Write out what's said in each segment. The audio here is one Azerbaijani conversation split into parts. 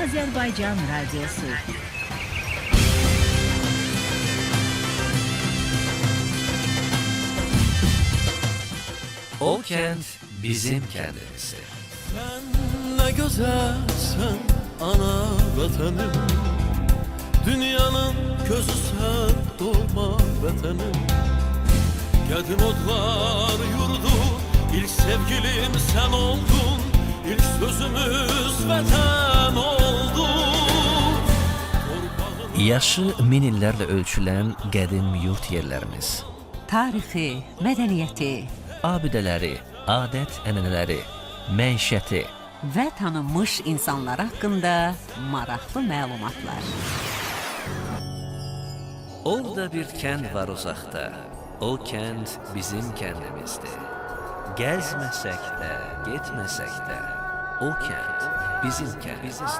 Azerbaycan Radyosu. O kent bizim kendimizi. Sen ne güzelsen ana vatanım, dünyanın közü sen doğma vatanım. Gedim odlar yurdu, ilk sevgilim sen oldun, ilk sözümüz vatan oldu. Yaşı min illərlə ölçülən qədim yurt yerlərimiz, Tarixi, mədəniyyəti abidələri, adət-ənənələri, məişəti, və tanınmış insanlar haqqında maraqlı məlumatlar. Orada bir kənd var uzaqda, o kənd bizim kəndimizdir. Gəzməsək də, getməsək də, o kənd bizim kəndimizdir.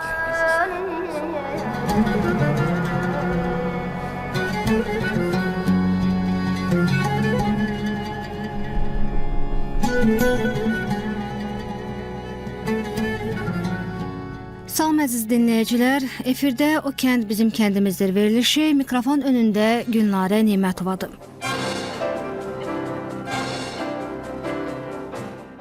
Salam əziz dinləyicilər, efirdə O Kənd Bizim Kəndimizdir verilişi, mikrofon önündə Gülnarə Nimətovadır.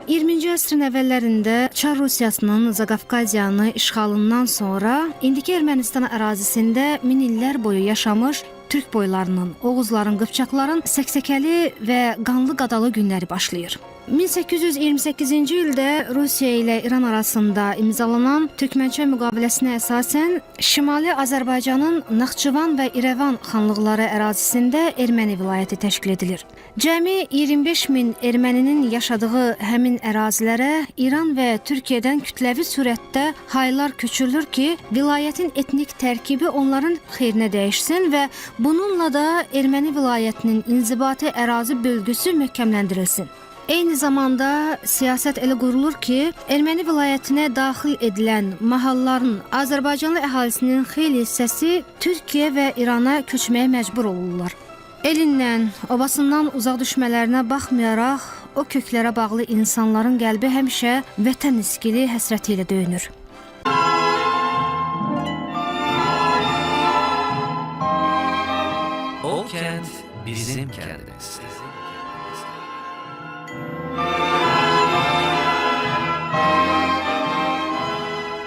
20-ci əsrin əvvəllərində Çar Rusiyasının Zaqafqaziyanı işğalından sonra indiki Ermənistan ərazisində min illər boyu yaşamış Türk boylarının, Oğuzların, Qıpçaqların səksəkəli və qanlı qadalı günləri başlayır. 1828-ci ildə Rusiya ilə İran arasında imzalanan Türkmənçay müqaviləsinə əsasən Şimali Azərbaycanın Naxçıvan və İrəvan xanlıqları ərazisində erməni vilayəti təşkil edilir. Cəmi 25 min erməninin yaşadığı həmin ərazilərə İran və Türkiyədən kütləvi surətdə haylar köçürülür ki, vilayətin etnik tərkibi onların xeyrinə dəyişsin və bununla da erməni vilayətinin inzibati ərazi bölgüsü möhkəmləndirilsin. Eyni zamanda siyasət elə qurulur ki, erməni vilayətinə daxil edilən mahalların Azərbaycanlı əhalisinin xeyli hissəsi Türkiyə və İrana köçməyə məcbur olurlar. Elindən, obasından uzaq düşmələrinə baxmayaraq, o köklərə bağlı insanların qəlbi həmişə vətən iskili həsrəti ilə döyünür. O kənd bizim kəndimizdir.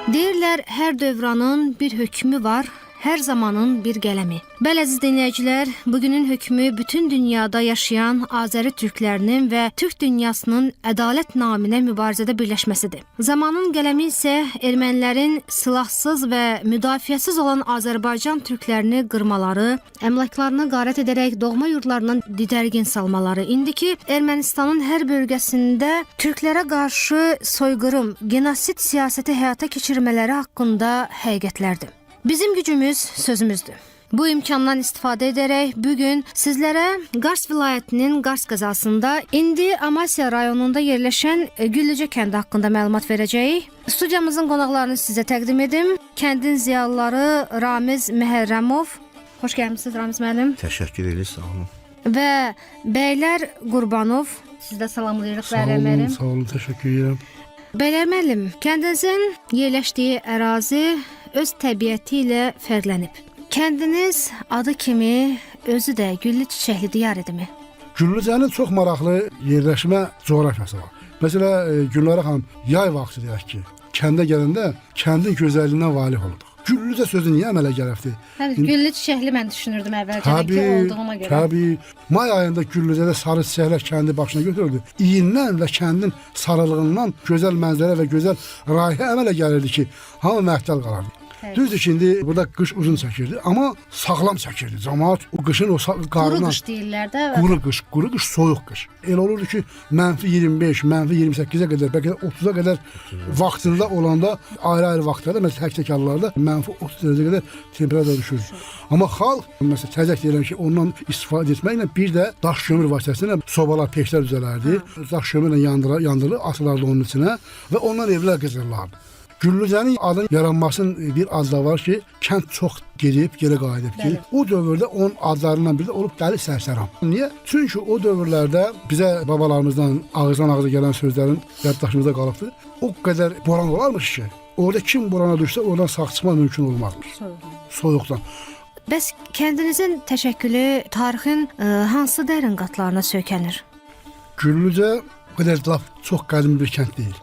Deyirlər, hər dövranın bir hökmü var, hər zamanın bir qələmi. Bəli, əziz dinləyicilər, bugünün hökmü bütün dünyada yaşayan Azəri türklərinin və Türk dünyasının ədalət naminə mübarizədə birləşməsidir. Zamanın qələmi isə ermənilərin silahsız və müdafiəsiz olan Azərbaycan türklərini qırmaları, əmlaklarını qarət edərək doğma yurdlarından didərgin salmaları, indiki Ermənistanın hər bölgəsində türklərə qarşı soyqırım, genosid siyasəti həyata keçirmələri haqqında həqiqətlərdir. Bizim gücümüz sözümüzdür. Bu imkandan istifadə edərək bugün sizlərə Qars vilayətinin Qars qəzasında indi Amasya rayonunda yerləşən Güllücə kəndi haqqında məlumat verəcəyik. Studiyamızın qonaqlarını sizə təqdim edim. Kəndin ziyalıları Ramiz Məhərrəmov. Xoş gəlmisiniz Ramiz müəllim. Təşəkkür edirik, sağ olun. Və Bəylər Qurbanov. Siz də salamlayırıq Bəylər müəllim. Sağ olun, təşəkkür edirəm. Bəylər müəllim, kəndinizin yerləşdiyi ərazi öz təbiəti ilə fərqlənib. Kəndiniz adı kimi özü də güllü çiçəkli diyar idimi? Güllücənin çox maraqlı yerləşmə coğrafiyası var. Məsələn, Gülnara xanım, yay vaxtı deyək ki, kəndə gələndə kəndin gözəlliyindən valih olduq. Güllücə sözü niyə əmələ gəlibdi? Güllü çiçəkli mən düşünürdüm əvvəlcə ki, olduğuma görə. Təbii. May ayında Güllücədə sarı çiçəklər kəndi başına götürdü. İyindən və kəndin sarılığından gözəl mənzərə və gözəl rayihə əmələ gəlirdi ki, hamı məhtəl qalardı. Düzdür ki, indi burada qış uzun çəkirdi, amma sağlam çəkirdi. Cəmaət o qışın o qarından... Quru qış deyirlər də. Quru qış, soyuq qış. Elə olurdu ki, -25, -28-ə qədər, bəlkə 30-a qədər vaxtında olanda, ayrı-ayrı vaxtlarda, məsələn, tək-tək hallarda -30 dərəcə qədər temperatura düşür. Amma xalq, məsələn, təzək deyirəm ki, ondan istifadə etməklə bir də daş kömür vasitəsilə sobalar, peşlər düzələrdi. Daş kömürlə yandırılır, asılardı onun içinə və ondan evlər qızırlardı. Güllücənin adının yaranmasının bir adı da var ki, kənd çox gedib, geri qayıdıb ki, o dövrdə onun adlarından biri də olub Dəli Sərsəram. Niyə? Çünki o dövrlərdə bizə babalarımızdan ağızdan ağıza gələn sözlərin yaddaşımızda qalıbdır. O qədər boran olarmış ki, orada kim borana düşsə, oradan sağ çıxma mümkün olmazmış. Soyuqdan. Bəs kəndinizin təşəkkülü tarixin hansı dərin qatlarına söykənir? Güllücə qədər laf çox qədim bir kənd deyil.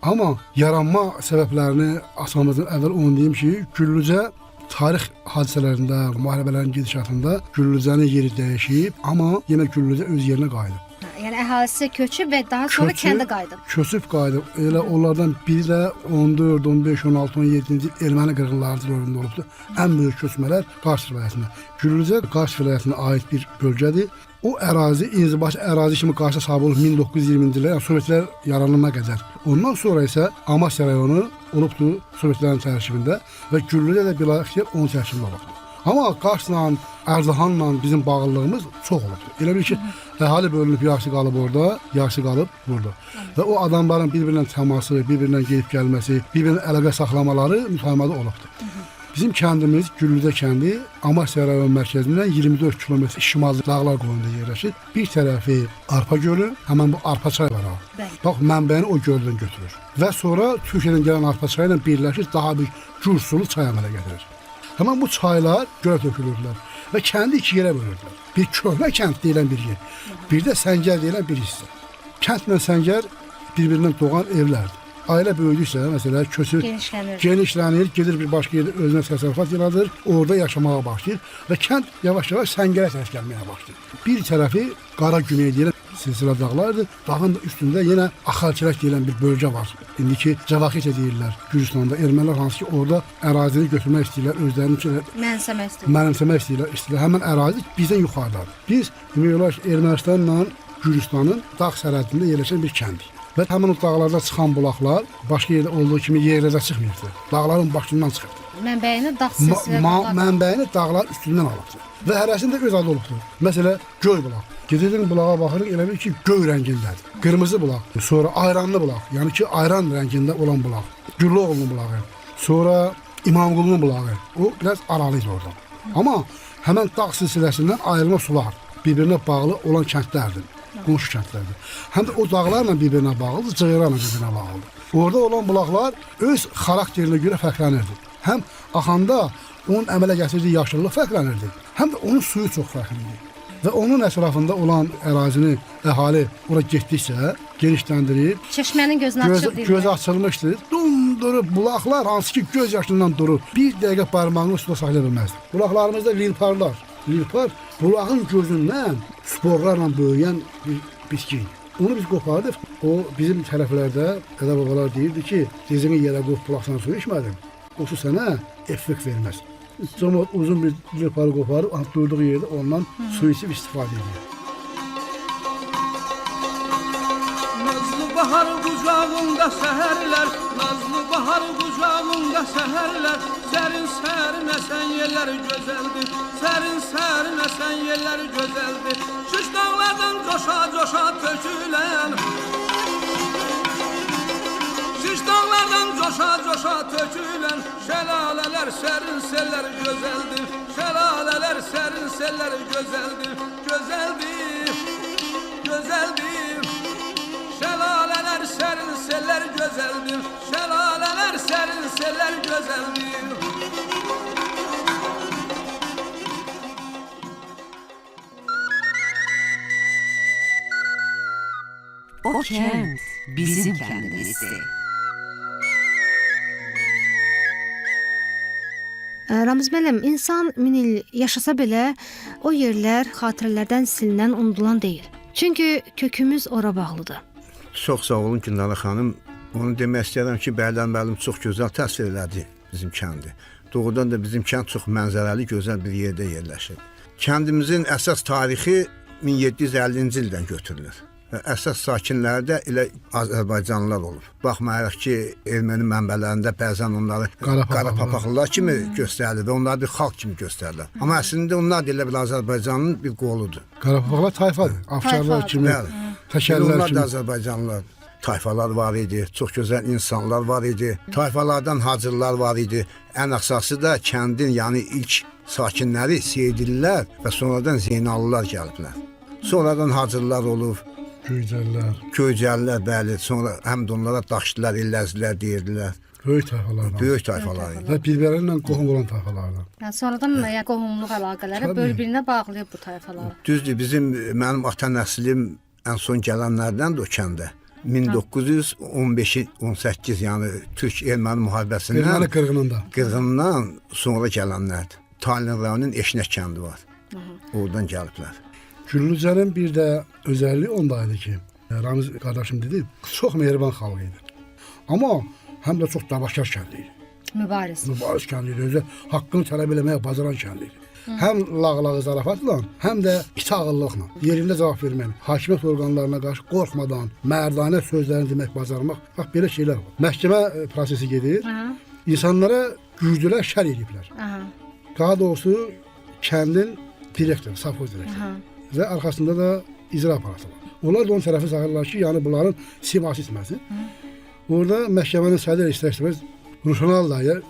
Amma yaranma səbəblərini açmamızdan əvvəl onu deyim ki, Güllücə tarix hadisələrində, müharibələrin gedişatında Güllücənin yeri dəyişib, amma yenə Güllücə öz yerinə qayıdıb. Yəni əhalisi köçüb və daha sonra kəndə qayıdıb. Köçüb qayıdıb. Elə onlardan biri də 14, 15, 16, 17-ci erməni qırğınları dövründə olubdu. Ən böyük köçmələr Qars vilayətində. Güllücə Qars vilayətinə aid bir bölgədir. O ərazi inzibaşı ərazi kimi qarşı sahib olub 1920-ci illər, yəni Sovetlər yaranana qədər. Ondan sonra isə Amasya rayonu olubdu Sovetlərin tərkibində və Güllücə də bilaxtiyar onun tərkibində olubdu. Amma Qarsla, Ərzihanla bizim bağlılığımız çox olubdu. Elə bil ki, əhali bölünüb, yarısı qalıb orada, yarısı qalıb burada. Və o adamların bir-birinə təması, bir-birinə gedib gəlməsi, bir-birinə əlaqə saxlamaları mütəmadi olubdu. Bizim kəndimiz Güllücə kəndi Amasya rayon mərkəzindən 24 kilometr şimalda dağlar qoyunda yerləşir. Bir tərəfi Arpa gölü, həmin bu Arpa çay var. Bax, mənbəyini o göldən götürür. Və sonra Türkiyədən gələn Arpa çayı ilə birləşir, daha bir Gürsulu çay əmələ gətirir. Həmin bu çaylar gölə tökülürlər və kəndi iki yerə bölürlər. Bir köhnə kənd deyilən bir yer, bir də Səngər deyilən bir hissə. Kəndlə Səngər bir-birindən doğan evlərdir. Ailə böyüdüksə, məsələn, köçür, genişlənir, gedir bir başqa yerdə özünə təsərrüfat yaradır, orada yaşamağa başlayır və kənd yavaş-yavaş Səngərə tərəf gəlməyə başlayır. Bir tərəfi Qara Güney deyilən silsilə dağlardır, dağın da üstündə yenə Axalçıraq deyilən bir bölgə var. İndiki Cavaxitə deyirlər Gürcüstanda. Ermənilər hansı ki, orada ərazini götürmək istəyirlər, özlərini mənimsəmək istəyirlər. Həmin ərazi bizdən yuxarıdadır. Biz demək olar ki, Ermənistanla Gürcüstanın dağ sərhədində yerləşən bir kəndik. Və həmin o dağlarda çıxan bulaqlar başqa yerdə olduğu kimi yerlərdə çıxmırdı. Dağların başından çıxırdı. Mənbəyini dağ silsilə mənbəyini dağlar üstündən alıbdı. Və hərəsində öz adı olubdu. Məsələn, Göy bulaq. Gedirik bulağa baxırıq, elə bil ki, göy rəngindədir. Qırmızı bulaq, sonra ayranlı bulaq, yəni ki, ayran rəngində olan bulaq. Gürloğlu'nun bulağı. Sonra İmamqulunun bulağı. O biraz aralıydı oradan. Amma həmən dağ silsiləsindən ayrılma sular bir-birinə bağlı olan kəndlərdir. Qonşu kəndlərdir. Həm də o dağlarla bir-birinə bağlıdır, cığırlarla bir-birinə bağlıdır. Orada olan bulaqlar öz xarakterinə görə fərqlənirdi. Həm axanda onun əmələ gətirdiyi yaşıllıq fərqlənirdi, həm də onun suyu çox fərqliydi. Və onun ətrafında olan ərazini əhali ora getdikcə genişləndirib, çeşmənin gözü açılmışdır. Dumduru bulaqlar hansı ki göz yaşından durur. Bir dəqiqə barmağını suda saxlaya bilməzdi. Bulaqlarımızda lilparlar. Lilpar bulağın gözündən sporlarla böyüyən bir bitki. Onu biz qopardıq. O bizim tərəflərdə dədə babalar deyirdi ki, dizini yerə qoyub bulaqdan su içmədin. O su sənə effekt verməz. Cəmaət uzun bir lilparı qoparıb durduğu yerdə ondan su içib istifadə edir. Nazlı bahar qucağında səhərlər, nazlı bahar qucağında səhərlər, sərin sərin əsən yerlər gözəldir, sərin sərin əsən yerlər gözəldir. Şiş dağlardan coşa-coşa tökülən, şiş dağlardan coşa-coşa tökülən, şəlalələr sərin sellər gözəldir, şəlalələr sərin sellər gözəldir, gözəldir, gözəldir. Şəlalələr sərin sellər gözəldir, şəlalələr sərin sellər gözəldir. O kənd bizim kəndimizdir. Ramiz müəllim, insan 1000 il yaşasa belə o yerlər xatirələrdən silinən, unudulan deyil. Çünki kökümüz ora bağlıdır. Çox sağ olun Gündələ xanım. Onu demək istəyirəm ki, Bəydən müəllim çox gözəl təsvir elədi bizim kəndi. Doğrudan da bizim kənd çox mənzərəli, gözəl bir yerdə yerləşir. Kəndimizin əsas tarixi 1750-ci ildən götürülür. Və əsas sakinləri də elə Azərbaycanlılar olub. Baxmayaraq ki, erməni mənbələrində bəzən onları qara papaqlılar kimi göstərilir və onları bir xalq kimi göstərirlər. Amma əslində onlar da elə bir Azərbaycanın bir qoludur. Qara papaqlar tayfadır. Afşarlar kimi, təkərlər kimi. Onlar da Azərbaycanlılar. tayfalar var idi, çox gözəl insanlar var idi. Tayfalardan hacırlar var idi. Ən əsası da kəndin, yəni ilk sakinləri Seydillər və sonradan Zeynallılar gəliblər. Sonradan hacırlar olub, Göycəllər, Göycəllər, bəli, sonra həm də onlara Daşdılar, İlləzlər deyirdilər. böyük tayfalardan. Böyük tayfalar idi. Və bir-birlərlə qohum olan tayfalardan. Yəni sonradan yəni qohumluq əlaqələri Tabii. bir-birinə bağlayıb bu tayfaları. Düzdür, mənim ata nəslim ən son gələnlərdəndir o kəndə. 1915-18, yəni Türk-Erməni müharibəsindən, Erməni qırğınında. qırğından sonra gələnlərdir. Talin rayonunun Eşnək kəndi var. Oradan gəliblər. Güllücənin bir də özəlliyi ondaydı ki, Ramiz qardaşım dedi, çox mehriban xalq idi. Amma həm də çox davaşkar kəndi idi. Mübariz. Mübariz kəndi idi. Özü haqqını tələb eləməyə bacaran kəndi idi. Həm lağlağı zarafatla, həm də itağıllıqla, yerində cavab vermək, hakimiyyət orqanlarına qarşı qorxmadan, mərdanə sözlərini demək, bacarmaq, bax belə şeylər var. Məhkəmə prosesi gedir, insanlara güclülər şər ediblər. Daha doğrusu kəndin direktoru, safxoz direktoru və arxasında da icra aparatı var. Onlar da onun tərəfi sayırlar ki, yəni bunların siması itməsin. Orada məhkəmənin sədr istər-istəməz Ruşanal dayı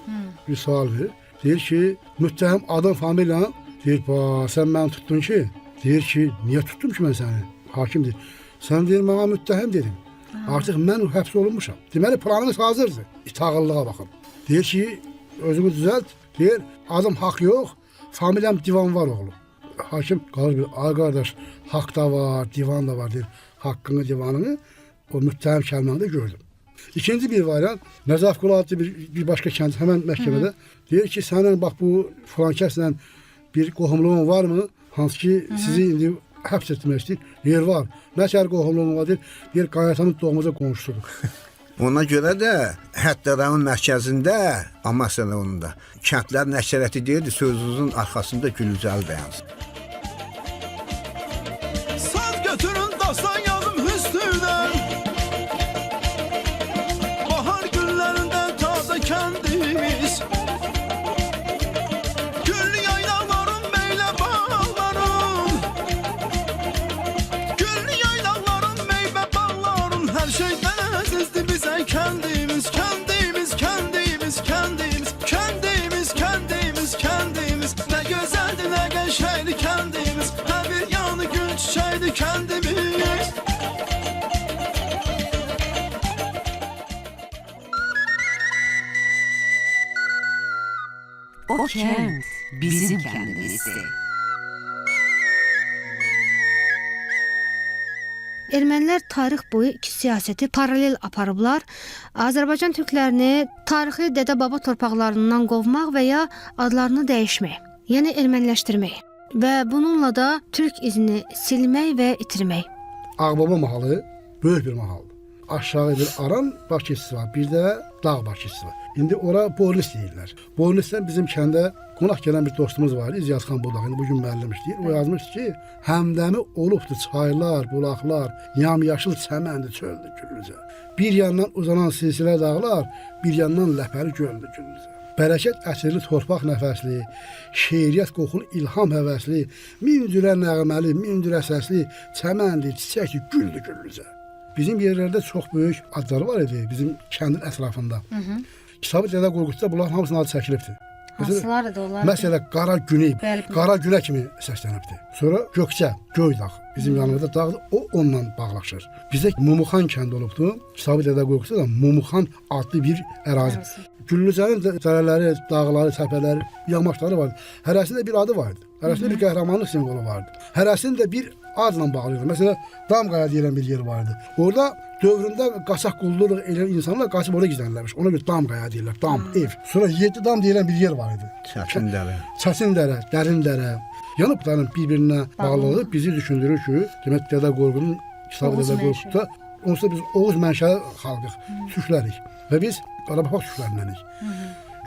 bir sual verir. Deyir ki, müttəhim adım familiya, deyir, sən məni tutdun ki, deyir ki, niyə tutdum ki mən səni? Hakim deyir, sən deyir, mənə müttəhim dedim. Artıq mən həbs olunmuşam. Deməli, planınız hazırdır. İtağıllığa baxın. Deyir ki, özümü düzəlt, deyir, adım haqq yox, familiyam divan var oğlum. Hakim qalır bir, ay qardaş, haqq da var, divan da var, deyir, haqqını, divanını o müttəhim kəlməni də gördüm. İkinci bir variant, Nəzafqulu adlı bir başqa kənd həmən məhkəmədə deyir ki, sənin bax bu filan kəslə bir qohumluğun varmı? Hansı ki, sizi indi həbs etmək istəyir. Yer var. Nə kər qohumluğun var deyir. Deyir, Qayatanın doğmaca qonşusudur. Ona görə də hətta rayonun mərkəzində, amma məsələ onun da, kəndlərin əksəriyyəti deyirdi, sözünüzün arxasında Güllücəli dayansın. Saz götürün dastan yazım hüsnüden, bahar günlerinden taze kendimiz. Gül yaylaların meyle bağların, gül yaylaların meyve bağların, her şeyden azizdi bize kendimiz, kendimiz, kendimiz, kendimiz, kendimiz, kendimiz, kendimiz. Ne güzeldi, ne gençeydi kendimiz, her bir yanı gül çiçeğiydi kendimiz. O kent bizim kəndimizdir. Ermənilər tarix boyu iki siyasəti paralel aparıblar. Azərbaycan türklərini tarixi dədə-baba torpaqlarından qovmaq və ya adlarını dəyişmək, yəni erməniləşdirmək və bununla da türk izini silmək və itirmək. Ağbaba mahalı böyük bir mahaldır. Aşağı bir Aran baş keçisi var, bir də dağ baş keçisi var. İndi ora Bornis deyirlər. Bornisdən bizim kəndə qonaq gələn bir dostumuz var, İzyazxan Budaq. İndi bugün müəllim işləyir. O yazmış ki, həmdəmi olubdu çaylar, bulaqlar, yamyaşıl çəməndi, çöldü Güllücə. Bir yandan uzanan silsilə dağlar, bir yandan ləpəli göldü Güllücə. Bərəkət əsirli torpaq nəfəsli, şeiriyyət qoxulu ilham həvəsli, min cürə nəğməli, min cürə səsli, çəməndi, çiçəkli, güldü Güllücə. Bizim yerlərdə çox böyük adları var idi, bizim kəndin ətrafında. Kitabı Dədə Qorqudda bunların hamısının adı çəkilibdir. Hansılardır onlar? Məsələn, Qara Güney, Bəli. Qara Günə kimi səslənibdir. Sonra Gökçə, Göydağ, bizim yanımızda dağdır, o onunla bağlaşır. Bizdə Mumuxan kəndi olubdu. Kitabı Dədə Qorqudda da Mumuxan adlı bir ərazi. Güllücənin dərələri, dağları, təpələri, yamaçları vardı. Hərəsində bir adı vardı. Hərəsində bir qəhrəmanlıq simvolu vardı. Hərəsində bir adla bağlıydı. Məsələn, Damqaya deyilən bir yer vardı. Orada dövründə qaçaq qulluq edən insanlar qaçıb orada gizlənirlərmiş. Ona görə Damqaya deyirlər, dam, ev. Sonra 7 dam deyilən bir yer var idi. Çətin dərə. Çətin dərə, dərin dərə. Yəni bunların bir-birinə bağlılığı bizi düşündürür ki, demək Dədə Qorqudun kitabı Oğuz Dədə Qorqudda onsuz da biz Oğuz mənşəli xalqıq, türklərik və biz Qarabağ türklərindənik.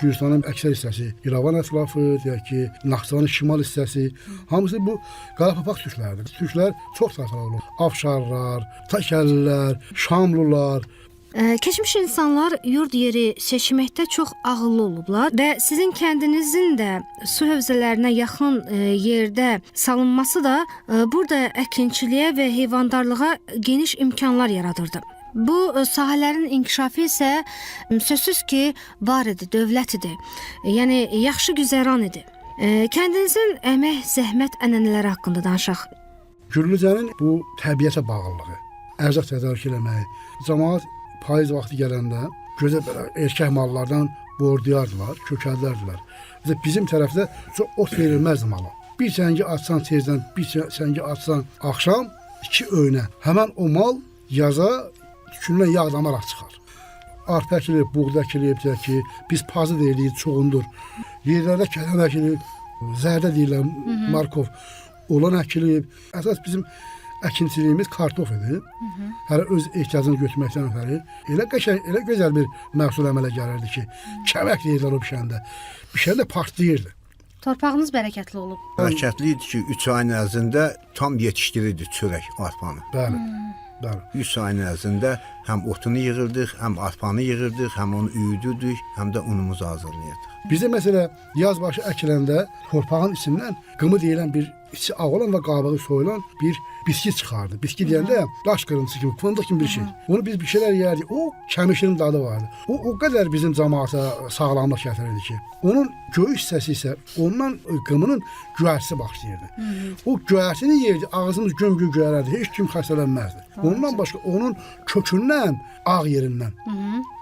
Gürcistanın əksər hissəsi İrəvan ətrafı, deyək ki, Naxçıvanın şimal hissəsi, hamısı bu Qarabağ türkləridir. Türklər çox tayfalar olur. Afşarlar, Təkəllər, Şamlular. Keçmiş insanlar yurd yeri seçməkdə çox ağıllı olublar və sizin kəndinizin də su hövzələrinə yaxın yerdə salınması da burada əkinçiliyə və heyvandarlığa geniş imkanlar yaradırdı. Bu sahələrin inkişafı isə sözsüz ki, var idi, dövlət idi. Yəni yaxşı güzəran idi. Kəndinizin əmək, zəhmət ənənələri haqqında danışaq. Güllücənin bu təbiətə bağlılığı, ərzaq tədarük eləmək, cəmaət payız vaxtı gələndə gözə belə erkək mallardan bordiyardılar, kökəldirdilər. Bizim tərəfdə çox ot verilməzdi mala. Bir səngi atsan tezdən, bir səngi atsan axşam, 2 öynə. Həmən o mal yaza tükündən yağ damaraq çıxar. Arpa əkilib, buğda əkilib, ki, biz pazı deyirik, çoğundur. Yerlərdə kələm əkilib, zərdə deyirlər, markov olan əkilib. Əsas bizim əkinçiliyimiz kartof idi. Hələ öz ehtiyacını götürməkdən ötəri. Elə qəşəng, elə gözəl bir məhsul əmələ gəlirdi ki, kəmək deyirlər o bişəndə. Bişəndə partlayırdı. Torpağınız bərəkətli olub. Hərəkətli idi ki, 3 ayın ərzində tam yetişdirirdi çörək arpanı. Bəli, bəli. 3 ayın ərzində həm otunu yığırdıq, həm arpanı yığırdıq, həm onu üyüdürdük, həm də unumuzu hazırlayırdıq. Bizdə məsələ yaz başı əkiləndə torpağın içindən qımı deyilən bir içi ağ olan və qabığı soyulan bir biski çıxardı. Biski deyəndə daş qırıntısı kimi, fındıq kimi bir şey. Onu biz bir şeylər yerdik. O kəmişin dadı vardı. O qədər bizim cəmaata sağlamlıq gətirirdi ki, onun göğüs hissəsi isə ondan qımının göyərtisi başlayırdı. O göyərtini yerdi, ağzımız gömgü göyərərdi. Heç kim xəstələnməzdi. Ondan başqa onun kökündən, ağ yerindən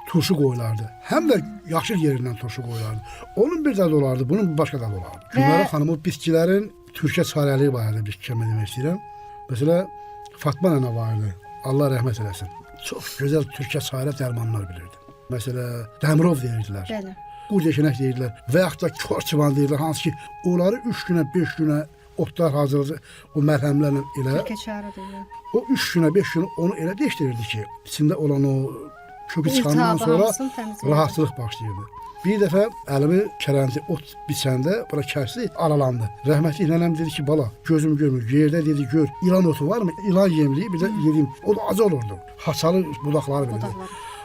turşu qoyulardı. Həm də yaşıl yerindən turşu qoyulardı. Onun bir dadı olardı, bunun bir başqa dadı olardı. Gülməra xanım o bitkilərin Türkçə çarəliyi vardı, bir kəlmə demək istəyirəm. Məsələ Fatma nənə vardı. Allah rəhmət eləsin. Çox gözəl Türkçə çarə dərmanlar bilirdi. Məsələ Dəmirov deyirdilər. Bəli. Qurdeşinək deyirdilər. Və yaxud da Korçivan deyirdilər. Hansı ki, onları 3 günə, 5 günə otlar hazırladı o mərhəmlərlə elə. Türkçə çarə deyirlər. O 3 günə, 5 günə onu elə dəyişdirirdi ki, içində olan o kökü çıxandan sonra rahatlıq başlayırdı. Bir dəfə əlimi kərənti ot biçəndə bura kərsi aralandı. Rəhmətli nənəm dedi ki, bala, gözüm görmür. Yerdə dedi, gör, ilan otu varmı? İlan yemliyi bir də yedim. O da acı olurdu. Haçalı budaqları belə.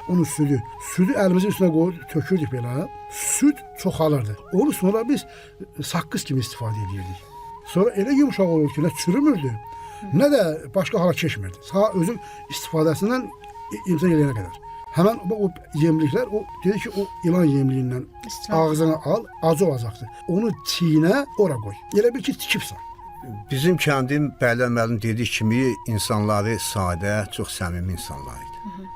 Onun südü. Südü əlimizin üstünə qoyub tökürdük belə. Süd çoxalırdı. Onu sonra biz saqqız kimi istifadə edirdik. Sonra elə yumuşaq olurdu ki, nə çürümürdü, nə də başqa hala keçmirdi. Sağ özün istifadəsindən imkan eləyənə qədər. Həmən o yemliklər, o dedi ki, o ilan yemliyindən ağzına al, acı olacaqdır. Onu çiğnə, ora qoy. Elə bil ki, tikibsən. Bizim kəndim Bəylər müəllim dediyi kimi insanları sadə, çox səmimi insanlar idi.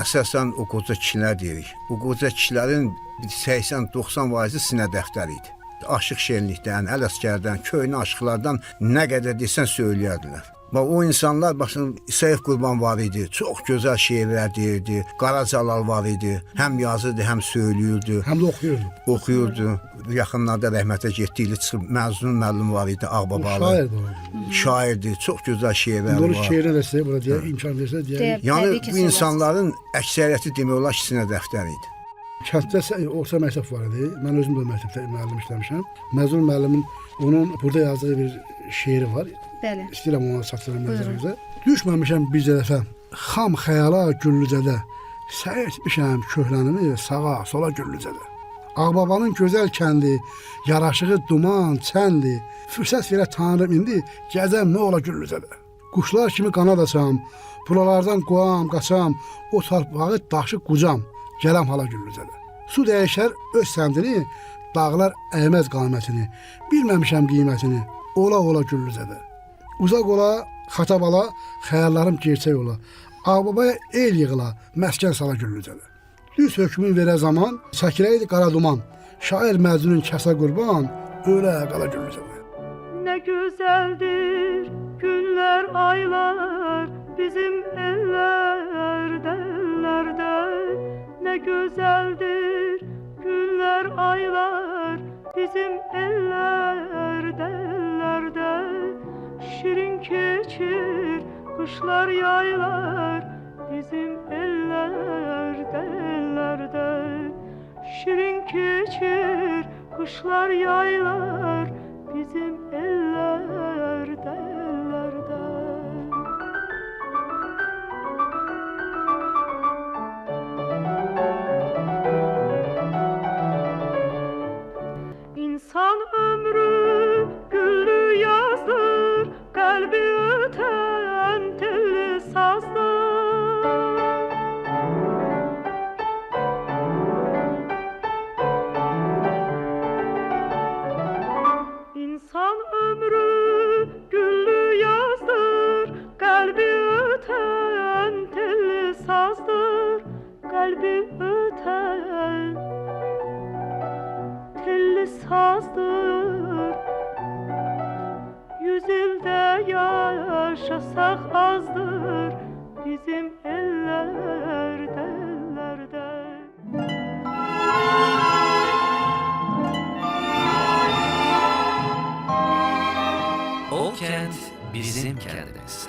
Əsasən o qoca kişilər deyirik. O qoca kişilərin 80-90% sinə dəftəri idi. Aşıq şenlikdən, əl əskərdən, köhnə aşıqlardan nə qədər desən söyləyərdilər. O insanlar, baxın, İsayev Qurban var idi, çox gözəl şeirlər deyirdi, Qaracalar var idi, həm yazırdı, həm söyləyirdi. Həm də oxuyurdu. Oxuyurdu. Yaxınlarda rəhmətə getdikli çıxıb Məzun müəllim var idi, Ağbabalı. Şairdi o. Şairdi, çox gözəl şeirlər var. Onu şeirinə də sizə, bura deyək, imkan versə deyək. Yəni, bu insanların əksəriyyəti demək olar ki, sinə dəftəri idi. Kənddə orta məktəb var idi. Mən özüm də məktəbdə müəllim işləmişəm. Məzun müəllimin onun burada yazdığı bir şeiri var. Bəli. İstəyirəm onu çatdırım nəzərinizə. Düşməmişəm bircə dəfə xam xəyala Güllücədə. Səy etmişəm köhlənimi sağa, sola Güllücədə. Ağbabanın gözəl kəndi, yaraşığı duman, çəndi. Fürsət verə tanrım indi, gəzəm nə ola Güllücədə. Quşlar kimi qanad açam, buralardan qoğam, qaçam, o torpağı daşı qucam. Gələm hala Güllücədə. Su dəyişər öz səmtini, dağlar əyməz qamətini. Bilməmişəm qiymətini, ola Güllücədə. Uzaq ola, xatabala, xəyallarım gerçək ola. Ağbabaya el yığıla, məskən sala Güllücədə. Düz hökmün verə zaman, çəkiləydi qara duman. Şair Məcnun kəsə qurban, ölə qala Güllücədə. Ne güzeldir günler, aylar bizim ellerde, ellerde. Ne güzeldir günler, aylar bizim ellerde, ellerde. Şirin keçir kışlar, yaylar bizim ellerde, ellerde. Şirin keçir kışlar, yaylar bizim ellerde, ellerde. İnsan ömrü güllü yazdır, kalbi öten telli sazdır. yaşasak azdır bizim ellerde, ellerde. O kent bizim kendimiz.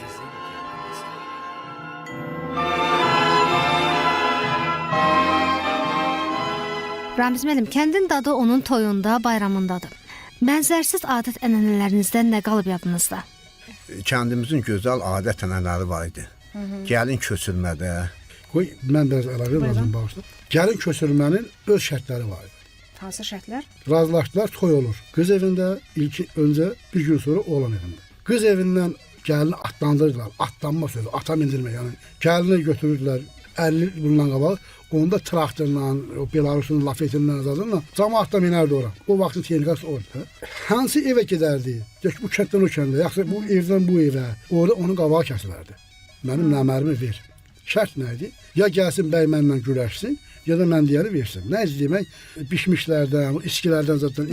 Ramiz müəllim, kəndin dadı onun toyunda, bayramındadır. Bənzərsiz adət-ənənələrinizdən nə qalıb yadınızda? Kəndimizin gözəl adət-ənənələri var idi. Gəlin köçürmədə, Qoy mən biraz əlavə lazım bağışla. Gəlin köçürmənin öz şərtləri var idi. Hansı şərtlər? Razılaşdılar, toy olur. Qız evində öncə bir gün sonra oğlan evində. Qız evindən gəlini atlandırdılar. Atlanma sözü, ata mindirmə yəni. Gəlini götürürdülər 50 bundan qabaq. Onda traktorla, o Belarusun lafetindən azadınla cəmaət də minərdi ora. O vaxtın texnikası orada. Hansı evə gedərdi? Deyək bu kənddən o kəndə, yaxşı bu evdən bu evə. Orada onun qabağı kəsilərdi. Mənim nəmərimi ver. Şərt nə idi? Ya gəlsin bəy mənlə güləşsin, ya da mən deyəni versin. Nə demək? Bişmişlərdən, iskilərdən zaten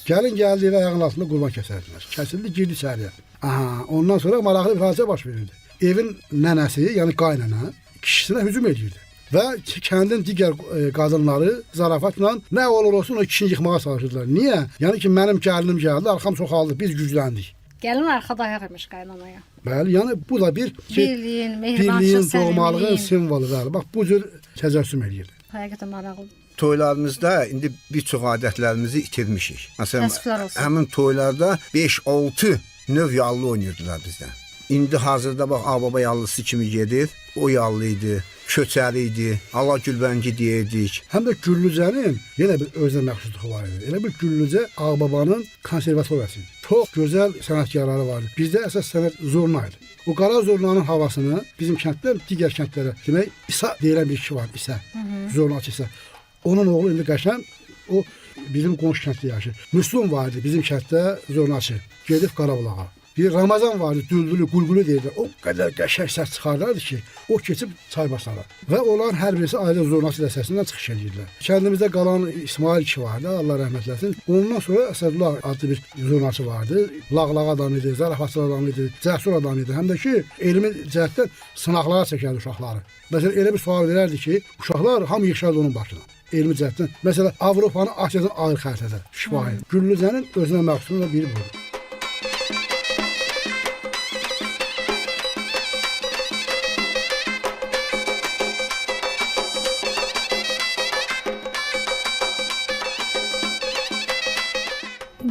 Gəlin gəldi və ayağının altında qurban kəsərdilər. Kəsildi, girdi içəriyə. Aha, ondan sonra maraqlı bir hadisə baş verirdi. Evin nənəsi, yəni qaynana kişisinə hücum edirdi. Və kəndin digər qadınları zarafatla nə olur olsun o kişini yıxmağa çalışırdılar. Niyə? Yəni ki, mənim gəlinim gəldi, arxam çoxaldı, biz gücləndik. Gəlin arxada ayaq imiş qaynanaya. Bəli, yəni bu da bir Birliyin, mehribançılıq, doğmalığın simvolu. Bəli, bax bu cür təcəssüm eləyirdi. Həqiqətən maraqlı. toylarımızda indi bir çox adətlərimizi itirmişik. Təəssüflər Məsələn, olsun. həmin toylarda 5-6 növ yallı oynayırdılar bizdən. İndi hazırda bax Ağbaba yallısı kimi gedir. O yallı idi, köçəri idi, Allah gülbəngi deyirdik. Həm də Güllücənin yenə bir özünə məxsusluğu var idi. Elə bir Güllücə Ağbabanın konservatoriyası idi. Çox gözəl sənətkarları vardı. Bizdə əsas sənət zurna idi. O qara zurnanın havasını bizim kənddən digər kəndlərə demək İsa deyilən bir kişi var, İsa. Zurnaçı İsa. Onun oğlu indi qəşən o bizim qonşu kənddə yaşayır. Müslüm vardı bizim kənddə zurnaçı. Gedib Qarabulağa. Bir Ramazan vardı, düldülü, qulqulu deyirdi. O qədər qəşəng səs çıxardardı ki, o keçib çay basara. Və onların hər birisi ayrı zurnası dəstəsindən çıxış edirdilər. Kəndimizdə qalan İsmail kişi vardı, Allah rəhmət eləsin. Ondan sonra Əsədullah adlı bir zurnaçı vardı. Lağlağı adam idi, zarafatçı adam idi, cəsur adam idi. Həm də ki, elmi cəhətdən sınaqlara çəkərdi uşaqları. Məsələn, elə bir sual verərdi ki, uşaqlar hamı yığışardı onun başına. Elmi cəhətdən. Məsələn, Avropanı Asiyadan ayrı xəritədə şifahi. Güllücənin özünə məxsusluğu biri budur.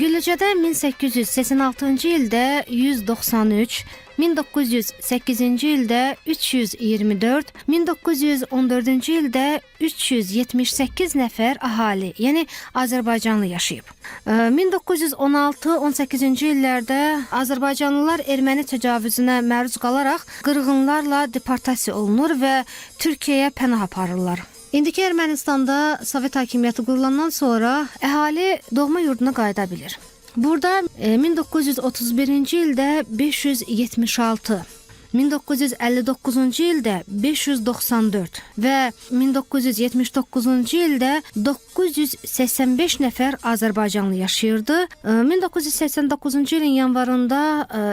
Güllücədə 1886-cı ildə 193, 1908-ci ildə 324, 1914-cü ildə 378 nəfər əhali, yəni Azərbaycanlı yaşayıb. 1916-18-ci illərdə Azərbaycanlılar erməni təcavüzünə məruz qalaraq qırğınlarla deportasiya olunur və Türkiyəyə pənah aparırlar. İndiki Ermənistanda Sovet hakimiyyəti qurulandan sonra əhali doğma yurduna qayıda bilir. Burada 1931-ci ildə 576, 1959-cu ildə 594 və 1979-cu ildə 985 nəfər Azərbaycanlı yaşayırdı. 1989-cu ilin yanvarında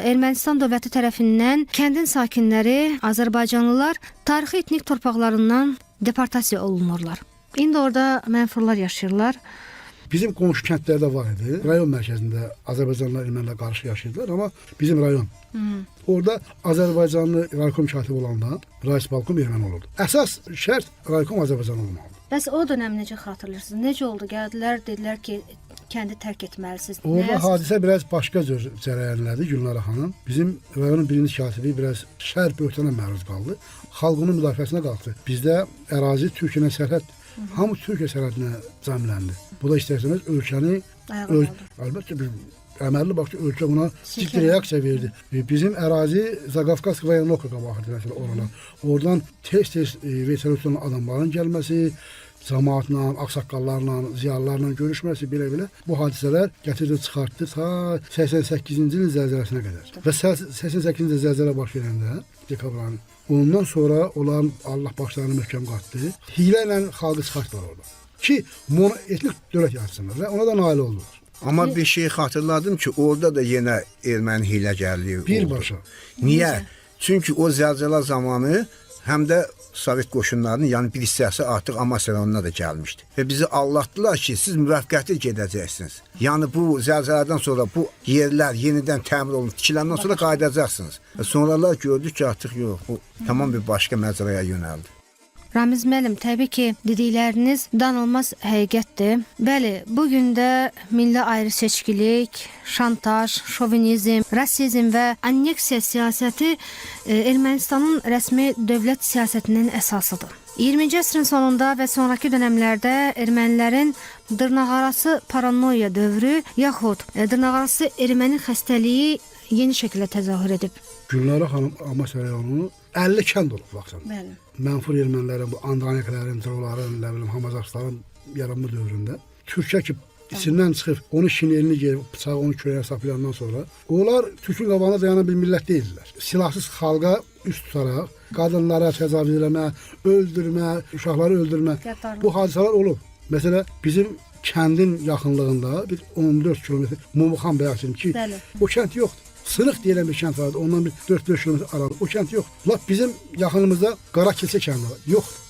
Ermənistan dövləti tərəfindən kəndin sakinləri, Azərbaycanlılar tarixi etnik torpaqlarından deportasiya olunurlar. İndi orada mənfurlar yaşayırlar. Bizim qonşu kəndlərdə var idi. Rayon mərkəzində Azərbaycanlılar ermənilər qarşı yaşayırdılar, amma bizim rayon. Orada Azərbaycanlı raykom katibi olanda Rais Balkom erməni olurdu. Əsas şərt raykom Azərbaycanlı olmalıdır. Bəs o dönəm necə xatırlayırsınız? Necə oldu? Gəldilər, dedilər ki, kəndi tərk etməlisiniz. Orada hadisə biraz başqa cür cərəyanladı Gülnara xanım. Bizim rayonun birinci katibi biraz şər böhtana məruz qaldı. Xalqının müdafiəsinə qalxdı. Bizdə ərazi Türkiyəyə sərhəd, hamı Türkiyə sərhədinə cəmləndi. Bu da istərsəniz ölkəni əlbəttə bir əməlli başlı ölkə buna ciddi reaksiya verdi. Bizim ərazi Zaqafqaz və Yanoka qabaqdı məsələ oralar. Oradan tez-tez veteran adamların gəlməsi, cəmaatla, ağsaqqallarla, ziyalılarla görüşməsi belə-belə bu hadisələr gətirdi, çıxartdı ta 88-ci ilin zəlzələsinə qədər. Və 88-ci ilin zəlzələ baş verəndə dekabrın ondan sonra olan Allah başlarını möhkəm qatdı. Hilə ilə xalqı çıxartdılar orada. Ki, monoetnik dövlət yaratsınlar və ona da nail oldular. Amma bir şey xatırladım ki, orada da yenə erməni hiyləgərliyi oldu. Birbaşa. Niyə? Çünki o zəlzələ zamanı həm də Sovet qoşunlarının yəni bir hissəsi artıq Amasya rayonuna da gəlmişdi. Və bizi aldatdılar ki, siz müvəqqəti gedəcəksiniz. Yəni bu zəlzələdən sonra bu yerlər yenidən təmir olunub, tikiləndən sonra qayıdacaqsınız. Sonralar gördük ki, artıq yox, bu tamam bir başqa məcraya yönəldi. Ramiz müəllim, təbii ki, dedikləriniz danılmaz həqiqətdir. Bəli, bu gün də milli ayrı-seçkilik, şantaj, şovinizm, rasizm və anneksiya siyasəti Ermənistanın rəsmi dövlət siyasətinin əsasıdır. 20-ci əsrin sonunda və sonraki dönəmlərdə ermənilərin dırnaqarası paranoya dövrü yaxud dırnaqarası erməni xəstəliyi yeni şəkildə təzahür edib. Gülnara xanım Amasya rayonu 50 kənd olub vaxtında. Bəli. Mənfur ermənilərin, bu Andaniklərin, Troların, Hamazaqların yaranma dövründə Türkiyə ki içindən çıxıb, onu şinelini geyib, bıçağı onu köyə saplayandan sonra onlar Türkün qabağına dayanan bir millət deyildilər. Silahsız xalqa üst tutaraq, qadınlara təcavüz eləmə, öldürmə, uşaqları öldürmə, bu hadisələr olub. Məsələn, bizim kəndin yaxınlığında bir 14 kilometr Mumuxan Bəyəsin ki, o kənd yoxdur. Sırıq deyilən bir kənd vardı, ondan bir 4-5 kilometr aralı. O kənd yox. Lap bizim yaxınımızda Qarakilsə kəndi var, yoxdur.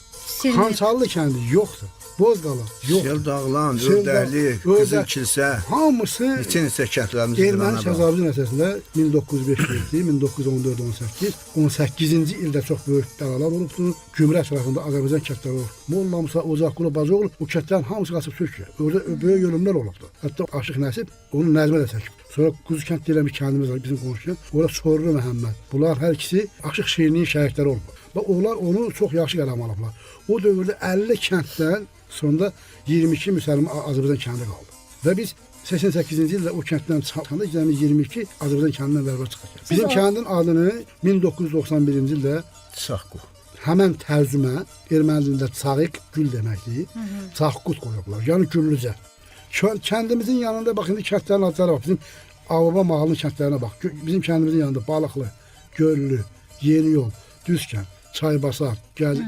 Xançallı kəndi yoxdur. Bozqala yox. Sel dağlan, Ördəkli, Qızıl Kilsə, hamısı neçə kəndlərimiz erməni təcavüzü nəticəsində 1905-ci, 1914-18, 18-ci ildə çox böyük bəlalar olubdur. Gümrə ətrafında Azərbaycan kəndləri olub. Molla Musa, Ocaqqulu, Bacıoğlu, o kəndlərin hamısı qaçıb Türkiyə. Orada böyük ölümlər olubdur. Hətta Aşıq Nəsib onun nəzmə də çəkib. Sonra Quzu kənd deyilən bir kəndimiz var, bizim qonşu kənd. Orada Çorlu Məhəmməd. Bunlar hər ikisi Aşıq Şeirinin şəhidləri olub. Və onlar onu çox yaxşı qələm alıblar. O dövrdə 50 kənddən sonunda 22 müsəlman Azərbaycan kəndi qaldı. Və biz 88-ci ildə o kənddən çıxanda 22 Azərbaycan kəndindən bərabər çıxacaq. Bizim kəndin adını 1991-ci ildə Çaqqu. Həmən tərcümə erməni dilində çağıq gül deməkdir. Çaqqut qoyublar. Yəni güllücə. Kəndimizin yanında bax indi kəndlərin adları var. Bizim Avrupa mahalının kəndlərinə bax. Bizim kəndimizin yanında Balıqlı, Göllü, Yeniyol, Düzkənd, Çaybasar,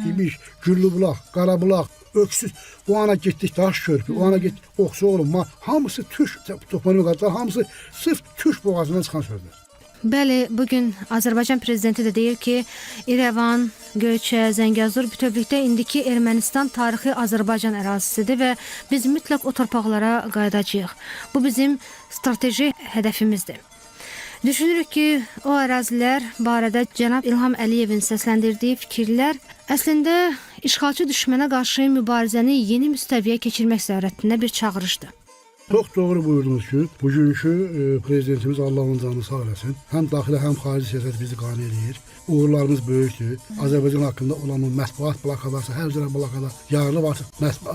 İbiş, Güllübulaq, Qarabulaq, Öksüz. O ana getdik Daş Körpü, o ana getdik Oxsuoğlu, hamısı Türk toponim adlar, hamısı sırf Türk boğazından çıxan sözlər. Bəli, bugün Azərbaycan prezidenti də deyir ki, İrəvan, Göyçə, Zəngəzur bütövlükdə indiki Ermənistan tarixi Azərbaycan ərazisidir və biz mütləq o torpaqlara qayıdacağıq. Bu bizim strateji hədəfimizdir. Düşünürük ki, o ərazilər barədə cənab İlham Əliyevin səsləndirdiyi fikirlər əslində işğalçı düşmənə qarşı mübarizəni yeni müstəviyə keçirmək zərurətinə bir çağırışdır. Çox doğru buyurdunuz ki, bugünkü prezidentimiz Allah onun canını sağ eləsin. Həm daxili, həm xarici siyasət bizi qane edir. Uğurlarımız böyükdür. Azərbaycan haqqında olan o mətbuat blokadası, hər cürə blokada yarılıb artıq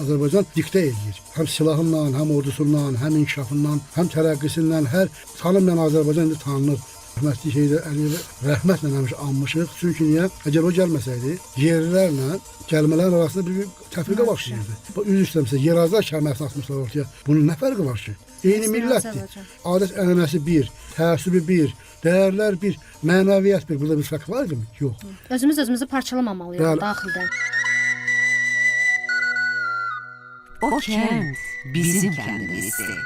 Azərbaycan diktə edir. Həm silahından, həm ordusundan, həm inkişafından, həm tərəqqisindən, hər tanınmayan Azərbaycan indi tanınır. Rəhmətli Heydər Əliyevi rəhmətlə həmişə anmışıq. Çünki niyə? Əgər o gəlməsəydi, yerlilərlə gəlmələrin arasında bir təfriqə başlayırdı. Bu üzr istəmirsə, yerazlar kəlməsini atmışlar ortaya. Bunun nə fərqi var ki? Eyni millətdir. Adət ənənəsi bir, təəssübü bir, dəyərlər bir, mənəviyyat bir. Burada bir fərq var mı? Yox. Özümüzü parçalamamalıyıq daxildən. O kənd bizim kəndimizdir.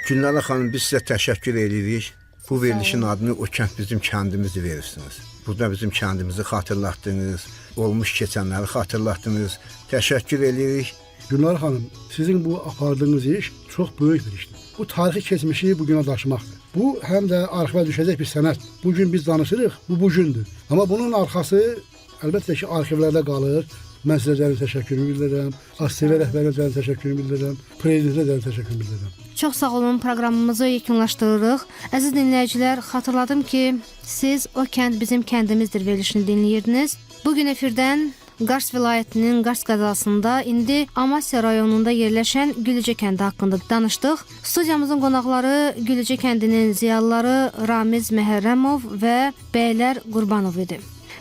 Gülnara xanım, biz sizə təşəkkür edirik. Bu verilişin adını O kənd bizim kəndimizi verirsiniz. Burada bizim kəndimizi xatırlatdınız, olmuş keçənləri xatırlatdınız. Təşəkkür edirik. Gülnara xanım, sizin bu apardığınız iş çox böyük bir işdir. Bu tarixi keçmişi bugüne daşımaqdır. Bu həm də arxivə düşəcək bir sənət. Bugün biz danışırıq, bu bugündür. Amma bunun arxası əlbəttə ki, arxivlərdə qalır. Mən sizə təşəkkürümü bildirirəm. ASTV rəhbərinə təşəkkürümü bildirirəm. Prezidentinə təşəkkürümü bildirirəm. Çox sağ olun, proqramımızı yekunlaşdırırıq. Əziz dinləyicilər, xatırladım ki, siz O kənd bizim kəndimizdir verilişini dinləyirdiniz. Bugün efirdən Qars vilayətinin Qars qəzasında indi Amasya rayonunda yerləşən Gülücə kəndi haqqında danışdıq. Studiyamızın qonaqları Gülücə kəndinin ziyalıları Ramiz Məhərrəmov və Bəylər Qurbanov idi.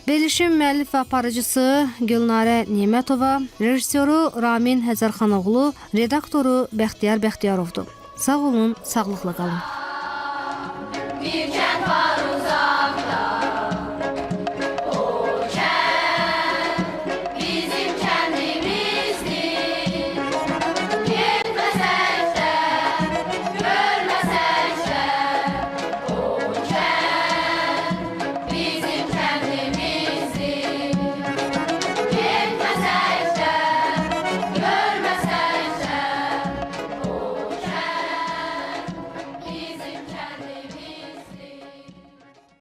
Verilişin müəllif və aparıcısı Gülnarə Nemətova, rejissoru Ramin Həzərxanoğlu, redaktoru Bəxtiyar Bəxtiyarovdur. Sağ olun, sağlıqla qalın.